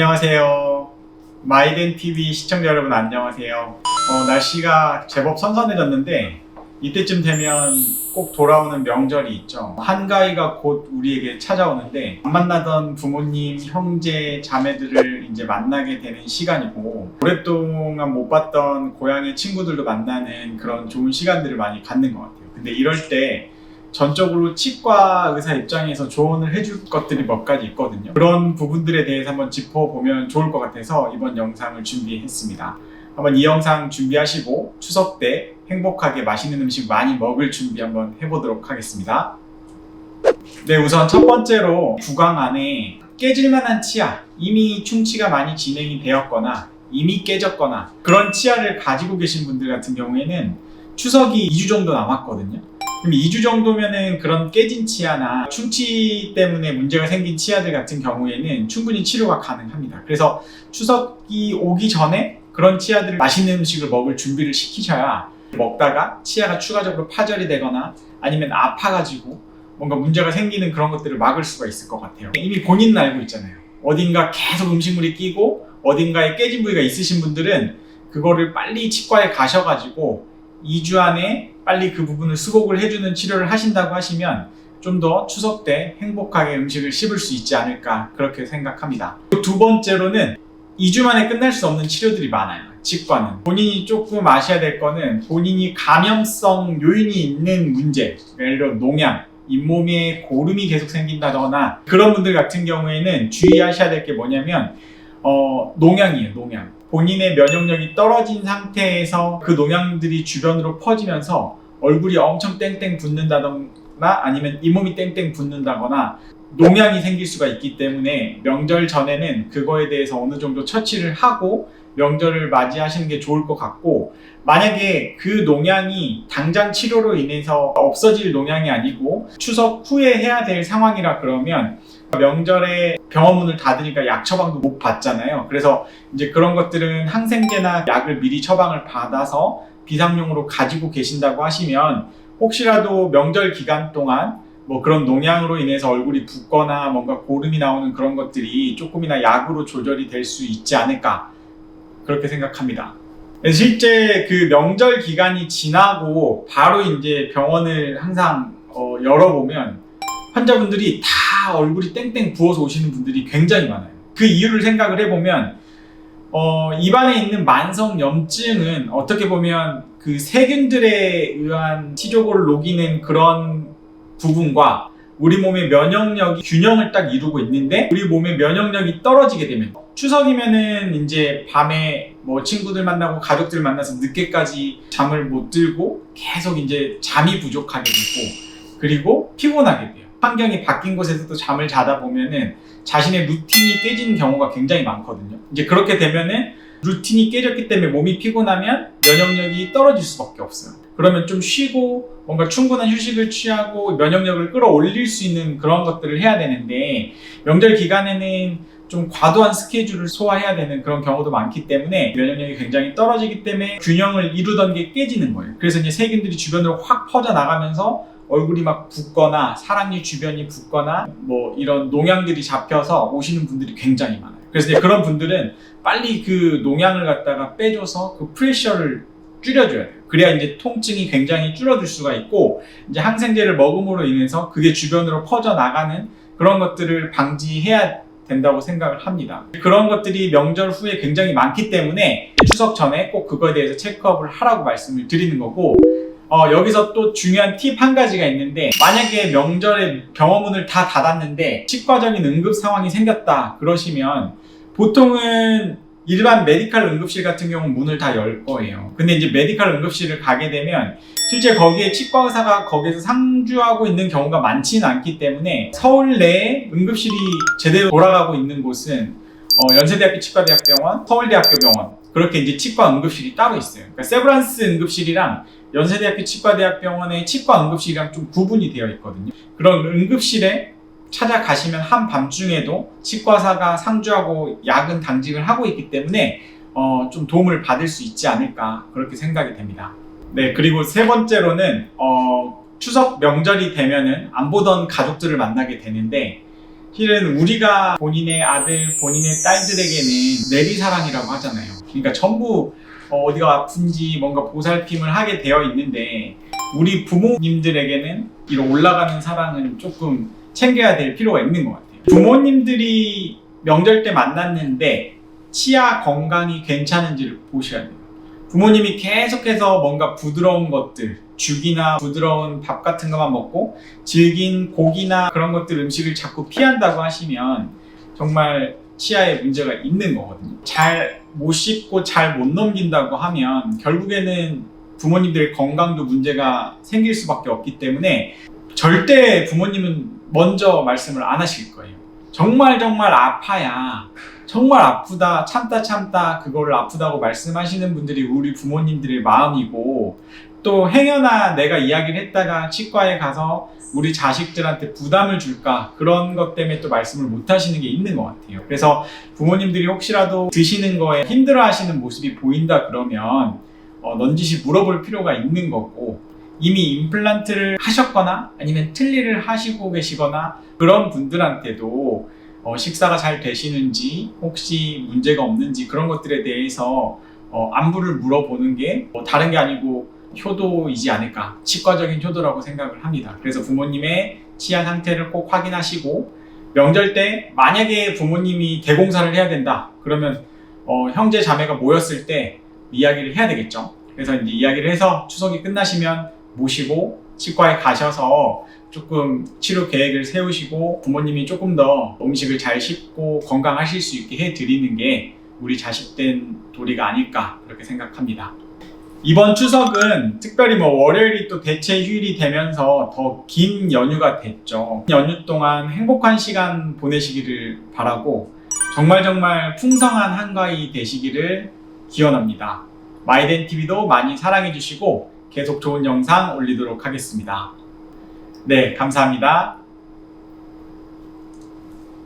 안녕하세요. 마이덴TV 시청자 여러분 안녕하세요. 날씨가 제법 선선해졌는데 이때쯤 되면 꼭 돌아오는 명절이 있죠. 한가위가 곧 우리에게 찾아오는데 안 만나던 부모님, 형제, 자매들을 이제 만나게 되는 시간이고 오랫동안 못 봤던 고향의 친구들도 만나는 그런 좋은 시간들을 많이 갖는 것 같아요. 근데 이럴 때 전적으로 치과 의사 입장에서 조언을 해줄 것들이 몇 가지 있거든요. 그런 부분들에 대해서 한번 짚어보면 좋을 것 같아서 이번 영상을 준비했습니다. 한번 이 영상 준비하시고 추석 때 행복하게 맛있는 음식 많이 먹을 준비 한번 해보도록 하겠습니다. 네, 우선 첫 번째로 구강 안에 깨질만한 치아, 이미 충치가 많이 진행이 되었거나 이미 깨졌거나 그런 치아를 가지고 계신 분들 같은 경우에는 추석이 2주 정도 남았거든요. 그럼 2주 정도면은 그런 깨진 치아나 충치 때문에 문제가 생긴 치아들 같은 경우에는 충분히 치료가 가능합니다. 그래서 추석이 오기 전에 그런 치아들을 맛있는 음식을 먹을 준비를 시키셔야 먹다가 치아가 추가적으로 파절이 되거나 아니면 아파가지고 뭔가 문제가 생기는 그런 것들을 막을 수가 있을 것 같아요. 이미 본인은 알고 있잖아요. 어딘가 계속 음식물이 끼고 어딘가에 깨진 부위가 있으신 분들은 그거를 빨리 치과에 가셔가지고 2주 안에 빨리 그 부분을 수복을 해주는 치료를 하신다고 하시면 좀 더 추석 때 행복하게 음식을 씹을 수 있지 않을까 그렇게 생각합니다. 두 번째로는 2주 만에 끝날 수 없는 치료들이 많아요. 치과는 본인이 조금 아셔야 될 거는 본인이 감염성 요인이 있는 문제, 예를 들어 농양, 잇몸에 고름이 계속 생긴다거나 그런 분들 같은 경우에는 주의하셔야 될 게 뭐냐면 농양이에요. 농양. 본인의 면역력이 떨어진 상태에서 그 농양들이 주변으로 퍼지면서 얼굴이 엄청 땡땡 붓는다거나 아니면 잇몸이 땡땡 붓는다거나 농양이 생길 수가 있기 때문에 명절 전에는 그거에 대해서 어느 정도 처치를 하고 명절을 맞이하시는 게 좋을 것 같고, 만약에 그 농양이 당장 치료로 인해서 없어질 농양이 아니고 추석 후에 해야 될 상황이라 그러면 명절에 병원 문을 닫으니까 약 처방도 못 받잖아요. 그래서 이제 그런 것들은 항생제나 약을 미리 처방을 받아서 비상용으로 가지고 계신다고 하시면 혹시라도 명절 기간 동안 뭐 그런 농양으로 인해서 얼굴이 붓거나 뭔가 고름이 나오는 그런 것들이 조금이나 약으로 조절이 될 수 있지 않을까 그렇게 생각합니다. 실제 그 명절 기간이 지나고 바로 이제 병원을 항상 열어보면 환자분들이 다 얼굴이 땡땡 부어서 오시는 분들이 굉장히 많아요. 그 이유를 생각을 해보면 입안에 있는 만성 염증은 어떻게 보면 그 세균들에 의한 치조골을 녹이는 그런 부분과 우리 몸의 면역력이 균형을 딱 이루고 있는데 우리 몸의 면역력이 떨어지게 되면 추석이면은 이제 밤에 뭐 친구들 만나고 가족들 만나서 늦게까지 잠을 못 들고 계속 이제 잠이 부족하게 되고 그리고 피곤하게 돼요. 환경이 바뀐 곳에서도 잠을 자다 보면은 자신의 루틴이 깨지는 경우가 굉장히 많거든요. 이제 그렇게 되면은 루틴이 깨졌기 때문에 몸이 피곤하면 면역력이 떨어질 수밖에 없어요. 그러면 좀 쉬고 뭔가 충분한 휴식을 취하고 면역력을 끌어올릴 수 있는 그런 것들을 해야 되는데 명절 기간에는 좀 과도한 스케줄을 소화해야 되는 그런 경우도 많기 때문에 면역력이 굉장히 떨어지기 때문에 균형을 이루던 게 깨지는 거예요. 그래서 이제 세균들이 주변으로 확 퍼져나가면서 얼굴이 막 붓거나 사랑니 주변이 붓거나 뭐 이런 농양들이 잡혀서 오시는 분들이 굉장히 많아요. 그래서 이제 그런 분들은 빨리 그 농양을 갖다가 빼줘서 그 프레셔를 줄여줘야 돼요. 그래야 이제 통증이 굉장히 줄어들 수가 있고 이제 항생제를 먹음으로 인해서 그게 주변으로 퍼져나가는 그런 것들을 방지해야 된다고 생각을 합니다. 그런 것들이 명절 후에 굉장히 많기 때문에 추석 전에 꼭 그거에 대해서 체크업을 하라고 말씀을 드리는 거고, 여기서 또 중요한 팁 한 가지가 있는데 만약에 명절에 병원 문을 다 닫았는데 치과적인 응급 상황이 생겼다 그러시면 보통은 일반 메디컬 응급실 같은 경우는 문을 다 열 거예요. 근데 이제 메디컬 응급실을 가게 되면 실제 거기에 치과 의사가 거기에서 상주하고 있는 경우가 많지는 않기 때문에 서울 내에 응급실이 제대로 돌아가고 있는 곳은 연세대학교 치과대학병원, 서울대학교병원 그렇게 이제 치과 응급실이 따로 있어요. 그러니까 세브란스 응급실이랑 연세대학교 치과대학병원의 치과 응급실이랑 좀 구분이 되어 있거든요. 그런 응급실에 찾아가시면 한밤중에도 치과사가 상주하고 야근 당직을 하고 있기 때문에 좀 도움을 받을 수 있지 않을까 그렇게 생각이 됩니다. 네, 그리고 세 번째로는 추석 명절이 되면은 안 보던 가족들을 만나게 되는데 실은 우리가 본인의 아들, 본인의 딸들에게는 내리사랑이라고 하잖아요. 그러니까 전부 어디가 아픈지 뭔가 보살핌을 하게 되어 있는데 우리 부모님들에게는 이런 올라가는 사랑은 조금 챙겨야 될 필요가 있는 것 같아요. 부모님들이 명절 때 만났는데 치아 건강이 괜찮은지를 보셔야 돼요. 부모님이 계속해서 뭔가 부드러운 것들, 죽이나 부드러운 밥 같은 것만 먹고 질긴 고기나 그런 것들 음식을 자꾸 피한다고 하시면 정말 치아에 문제가 있는 거거든요. 잘 못 씹고 잘 못 넘긴다고 하면 결국에는 부모님들의 건강도 문제가 생길 수밖에 없기 때문에 절대 부모님은 먼저 말씀을 안 하실 거예요. 정말 아파야 정말 아프다 참다 그거를 아프다고 말씀하시는 분들이 우리 부모님들의 마음이고, 또 행여나 내가 이야기를 했다가 치과에 가서 우리 자식들한테 부담을 줄까 그런 것 때문에 또 말씀을 못 하시는 게 있는 것 같아요. 그래서 부모님들이 혹시라도 드시는 거에 힘들어 하시는 모습이 보인다 그러면 넌지시 물어볼 필요가 있는 거고, 이미 임플란트를 하셨거나 아니면 틀니를 하시고 계시거나 그런 분들한테도 식사가 잘 되시는지 혹시 문제가 없는지 그런 것들에 대해서 안부를 물어보는 게 다른 게 아니고 효도이지 않을까, 치과적인 효도라고 생각을 합니다. 그래서 부모님의 치아 상태를 꼭 확인하시고, 명절 때 만약에 부모님이 대공사를 해야 된다 그러면 형제 자매가 모였을 때 이야기를 해야 되겠죠. 그래서 이제 이야기를 해서 추석이 끝나시면 모시고 치과에 가셔서 조금 치료 계획을 세우시고 부모님이 조금 더 음식을 잘 씹고 건강하실 수 있게 해드리는 게 우리 자식된 도리가 아닐까 그렇게 생각합니다. 이번 추석은 특별히 월요일이 또 대체 휴일이 되면서 더 긴 연휴가 됐죠. 연휴 동안 행복한 시간 보내시기를 바라고 정말 풍성한 한가위 되시기를 기원합니다. 마이덴TV도 많이 사랑해 주시고 계속 좋은 영상 올리도록 하겠습니다. 네, 감사합니다.